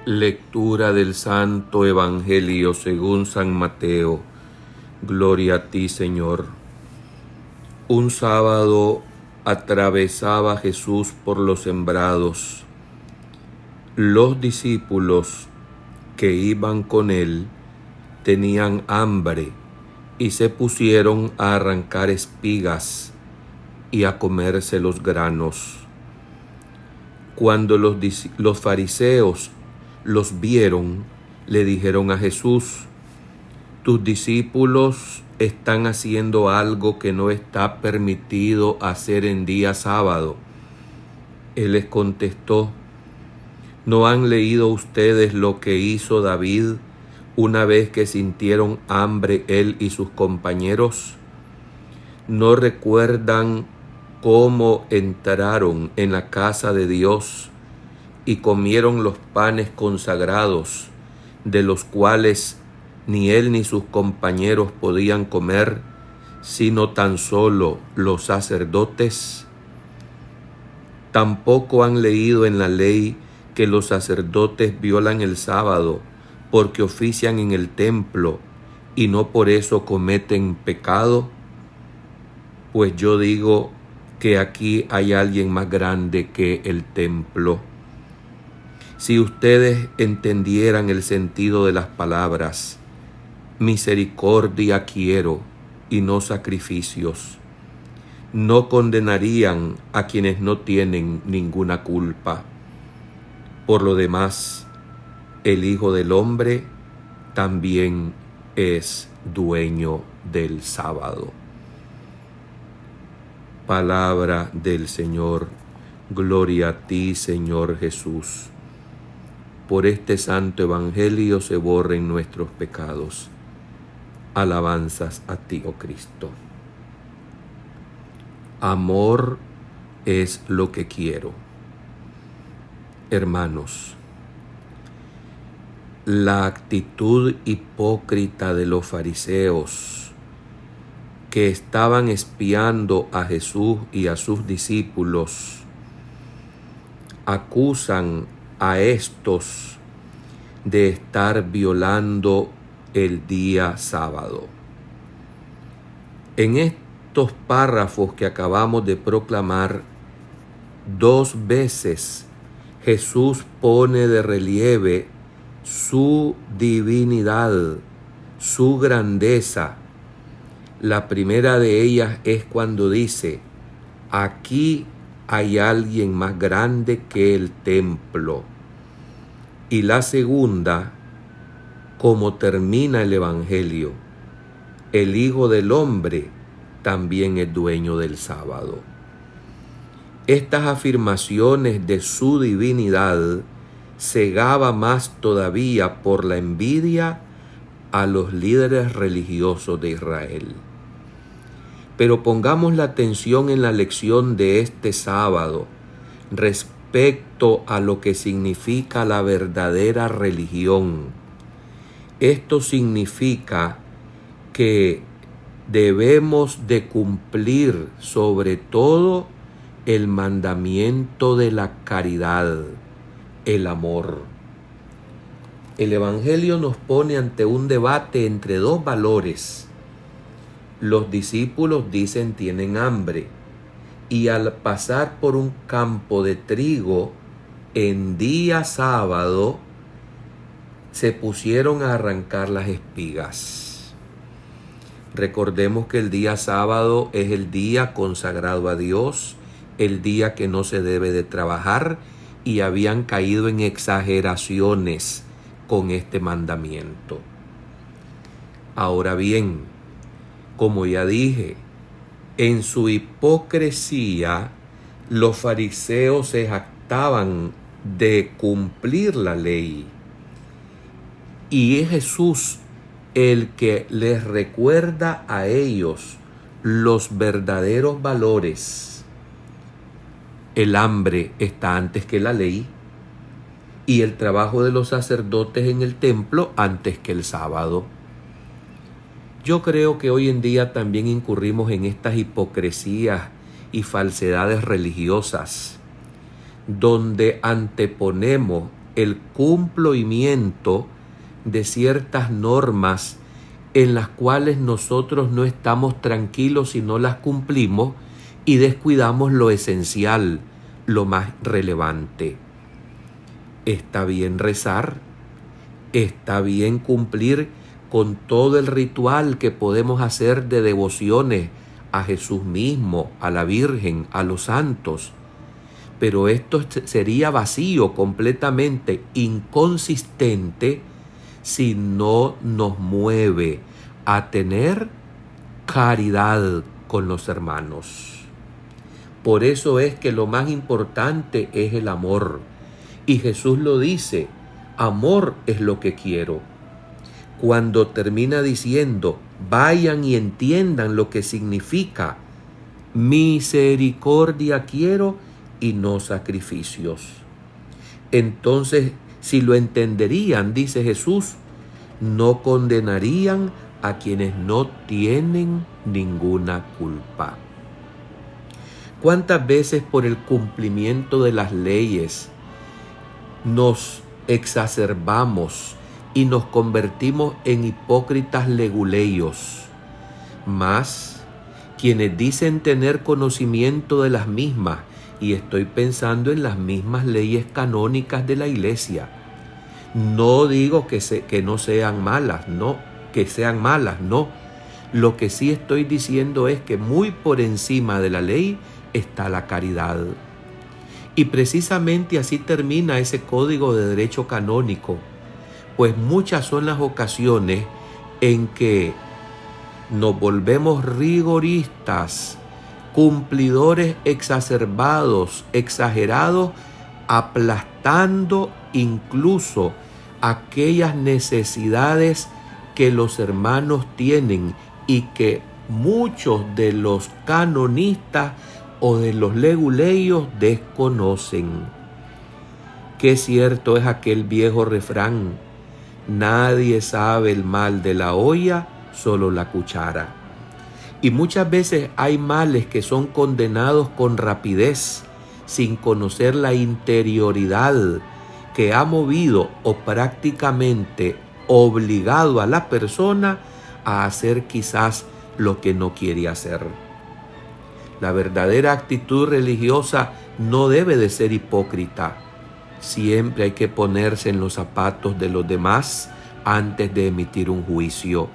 Lectura del Santo Evangelio según San Mateo. Gloria a ti, Señor. Un sábado atravesaba Jesús por los sembrados. Los discípulos que iban con él tenían hambre y se pusieron a arrancar espigas y a comerse los granos. Cuando los fariseos los vieron, le dijeron a Jesús: tus discípulos están haciendo algo que no está permitido hacer en día sábado. Él les contestó: ¿no han leído ustedes lo que hizo David una vez que sintieron hambre él y sus compañeros? ¿No recuerdan cómo entraron en la casa de Dios y comieron los panes consagrados, de los cuales ni él ni sus compañeros podían comer, sino tan solo los sacerdotes? Tampoco han leído en la ley que los sacerdotes violan el sábado porque ofician en el templo y no por eso cometen pecado. Pues yo digo que aquí hay alguien más grande que el templo. Si ustedes entendieran el sentido de las palabras, misericordia quiero y no sacrificios, no condenarían a quienes no tienen ninguna culpa. Por lo demás, el Hijo del Hombre también es dueño del sábado. Palabra del Señor. Gloria a ti, Señor Jesús. Por este santo evangelio se borren nuestros pecados. Alabanzas a ti, oh Cristo. Amor es lo que quiero. Hermanos, la actitud hipócrita de los fariseos que estaban espiando a Jesús y a sus discípulos acusan a estos de estar violando el día sábado. En estos párrafos que acabamos de proclamar, 2 veces Jesús pone de relieve su divinidad, su grandeza. La primera de ellas es cuando dice: aquí hay alguien más grande que el templo. Y la segunda, como termina el Evangelio: el Hijo del Hombre también es dueño del sábado. Estas afirmaciones de su divinidad cegaba más todavía por la envidia a los líderes religiosos de Israel. Pero pongamos la atención en la lección de este sábado respecto a lo que significa la verdadera religión. Esto significa que debemos de cumplir sobre todo el mandamiento de la caridad, el amor. El Evangelio nos pone ante un debate entre 2 valores. Los discípulos dicen tienen hambre y al pasar por un campo de trigo en día sábado se pusieron a arrancar las espigas. Recordemos que el día sábado es el día consagrado a Dios, el día que no se debe de trabajar, y habían caído en exageraciones con este mandamiento. Ahora bien, como ya dije, en su hipocresía los fariseos se jactaban de cumplir la ley. Y es Jesús el que les recuerda a ellos los verdaderos valores. El hambre está antes que la ley y el trabajo de los sacerdotes en el templo antes que el sábado. Yo creo que hoy en día también incurrimos en estas hipocresías y falsedades religiosas, donde anteponemos el cumplimiento de ciertas normas en las cuales nosotros no estamos tranquilos si no las cumplimos y descuidamos lo esencial, lo más relevante. Está bien rezar, está bien cumplir con todo el ritual que podemos hacer de devociones a Jesús mismo, a la Virgen, a los santos, pero esto sería vacío, completamente inconsistente, si no nos mueve a tener caridad con los hermanos. Por eso es que lo más importante es el amor. Y Jesús lo dice, amor es lo que quiero. Cuando termina diciendo, vayan y entiendan lo que significa misericordia quiero y no sacrificios. Entonces, si lo entenderían, dice Jesús, no condenarían a quienes no tienen ninguna culpa. ¿Cuántas veces por el cumplimiento de las leyes nos exacerbamos y nos convertimos en hipócritas leguleyos? Mas quienes dicen tener conocimiento de las mismas, y estoy pensando en las mismas leyes canónicas de la Iglesia, no digo que no sean malas, no, que sean malas, no. Lo que sí estoy diciendo es que muy por encima de la ley está la caridad. Y precisamente así termina ese código de derecho canónico, pues muchas son las ocasiones en que nos volvemos rigoristas, cumplidores exacerbados, exagerados, aplastando incluso aquellas necesidades que los hermanos tienen y que muchos de los canonistas o de los leguleyos desconocen. Qué cierto es aquel viejo refrán: nadie sabe el mal de la olla, solo la cuchara. Y muchas veces hay males que son condenados con rapidez, sin conocer la interioridad que ha movido o prácticamente obligado a la persona a hacer quizás lo que no quiere hacer. La verdadera actitud religiosa no debe de ser hipócrita. Siempre hay que ponerse en los zapatos de los demás antes de emitir un juicio,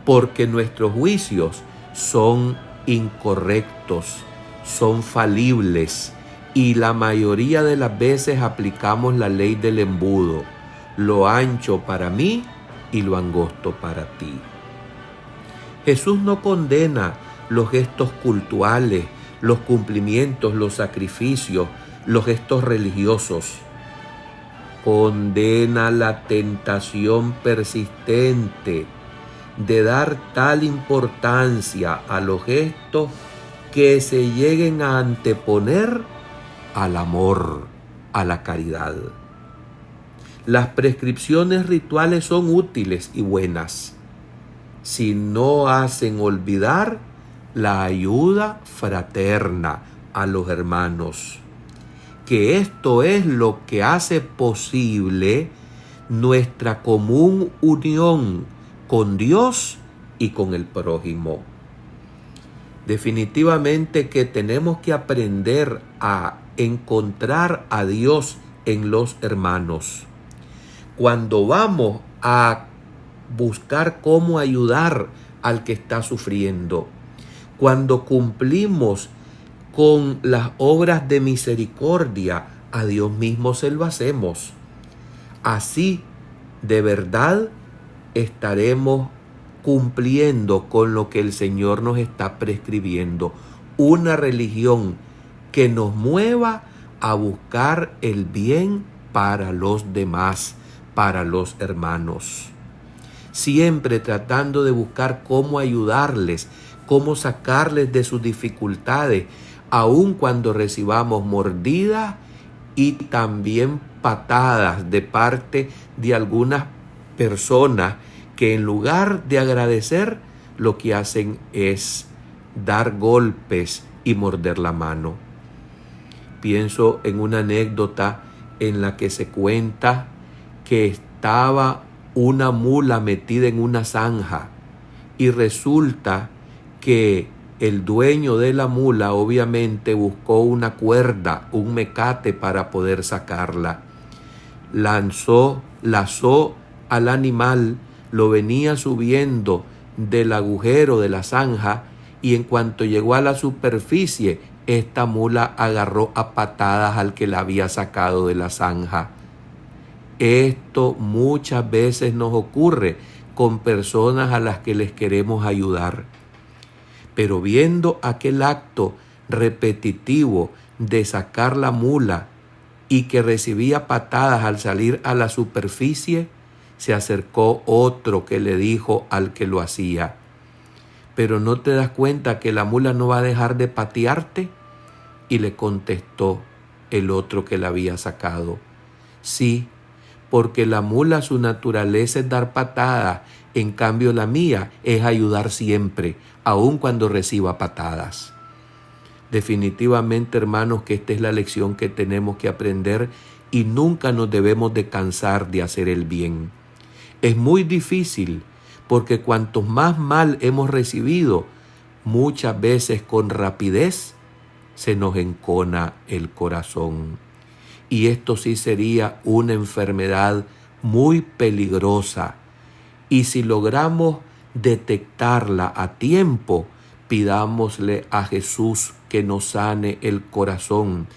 porque nuestros juicios son incorrectos, son falibles, y la mayoría de las veces aplicamos la ley del embudo: lo ancho para mí y lo angosto para ti. Jesús no condena los gestos cultuales, los cumplimientos, los sacrificios, los gestos religiosos. Condena la tentación persistente de dar tal importancia a los gestos que se lleguen a anteponer al amor, a la caridad. Las prescripciones rituales son útiles y buenas si no hacen olvidar la ayuda fraterna a los hermanos, que esto es lo que hace posible nuestra común unión con Dios y con el prójimo. Definitivamente que tenemos que aprender a encontrar a Dios en los hermanos. Cuando vamos a buscar cómo ayudar al que está sufriendo, cuando cumplimos con las obras de misericordia, a Dios mismo se lo hacemos. Así, de verdad, estaremos cumpliendo con lo que el Señor nos está prescribiendo. Una religión que nos mueva a buscar el bien para los demás, para los hermanos. Siempre tratando de buscar cómo ayudarles, cómo sacarles de sus dificultades, aun cuando recibamos mordidas y también patadas de parte de algunas personas que en lugar de agradecer, lo que hacen es dar golpes y morder la mano. Pienso en una anécdota en la que se cuenta que estaba una mula metida en una zanja y resulta que el dueño de la mula obviamente buscó una cuerda, un mecate para poder sacarla. Lazó al animal, lo venía subiendo del agujero de la zanja y en cuanto llegó a la superficie, esta mula agarró a patadas al que la había sacado de la zanja. Esto muchas veces nos ocurre con personas a las que les queremos ayudar. Pero viendo aquel acto repetitivo de sacar la mula y que recibía patadas al salir a la superficie, se acercó otro que le dijo al que lo hacía: ¿pero no te das cuenta que la mula no va a dejar de patearte? Y le contestó el otro que la había sacado: sí, porque la mula su naturaleza es dar patadas, en cambio la mía es ayudar siempre, aun cuando reciba patadas. Definitivamente, hermanos, que esta es la lección que tenemos que aprender y nunca nos debemos de cansar de hacer el bien. Es muy difícil porque cuantos más mal hemos recibido, muchas veces con rapidez se nos encona el corazón. Y esto sí sería una enfermedad muy peligrosa. Y si logramos detectarla a tiempo, pidámosle a Jesús que nos sane el corazón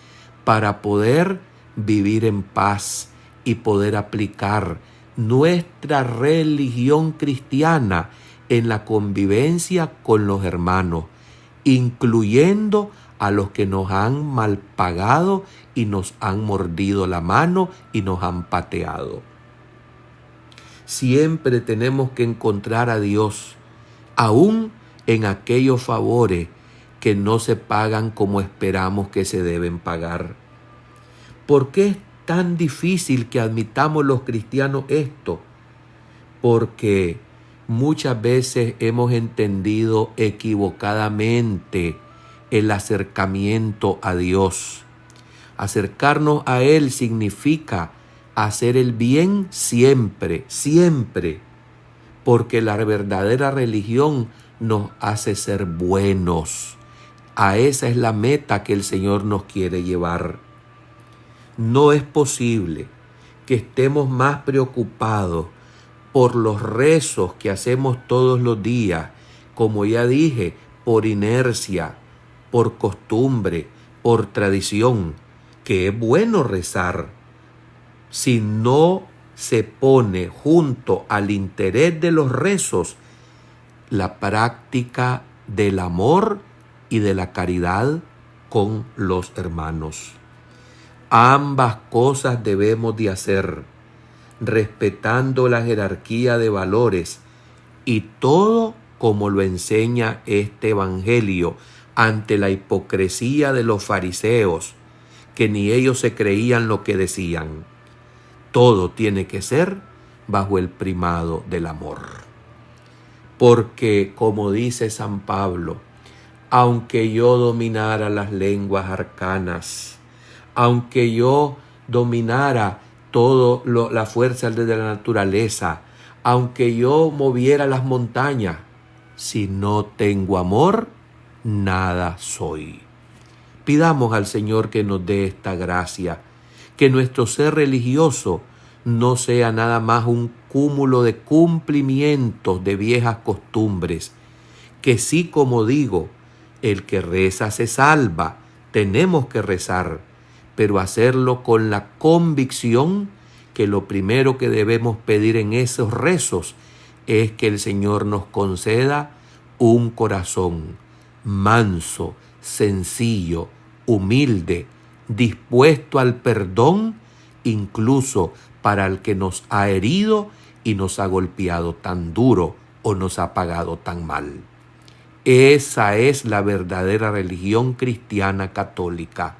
para poder vivir en paz y poder aplicar nuestra religión cristiana en la convivencia con los hermanos, incluyendo a los que nos han mal pagado y nos han mordido la mano y nos han pateado. Siempre tenemos que encontrar a Dios, aún en aquellos favores que no se pagan como esperamos que se deben pagar. ¿Por qué es tan difícil que admitamos los cristianos esto? Porque muchas veces hemos entendido equivocadamente el acercamiento a Dios. Acercarnos a Él significa hacer el bien siempre, siempre, porque la verdadera religión nos hace ser buenos. A esa es la meta que el Señor nos quiere llevar. No es posible que estemos más preocupados por los rezos que hacemos todos los días, como ya dije, por inercia, por costumbre, por tradición, que es bueno rezar, si no se pone junto al interés de los rezos la práctica del amor y de la caridad con los hermanos. Ambas cosas debemos de hacer, respetando la jerarquía de valores y todo como lo enseña este evangelio, ante la hipocresía de los fariseos, que ni ellos se creían lo que decían. Todo tiene que ser bajo el primado del amor. Porque, como dice San Pablo, aunque yo dominara las lenguas arcanas, aunque yo dominara todas las fuerzas de la naturaleza, aunque yo moviera las montañas, si no tengo amor, nada soy. Pidamos al Señor que nos dé esta gracia, que nuestro ser religioso no sea nada más un cúmulo de cumplimientos de viejas costumbres, que sí, como digo, el que reza se salva, tenemos que rezar, pero hacerlo con la convicción que lo primero que debemos pedir en esos rezos es que el Señor nos conceda un corazón manso, sencillo, humilde, dispuesto al perdón, incluso para el que nos ha herido y nos ha golpeado tan duro o nos ha pagado tan mal. Esa es la verdadera religión cristiana católica.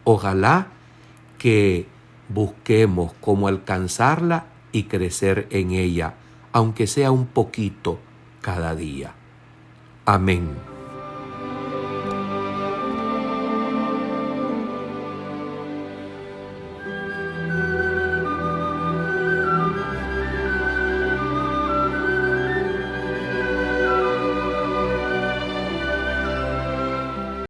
Ojalá que busquemos cómo alcanzarla y crecer en ella, aunque sea un poquito cada día. Amén.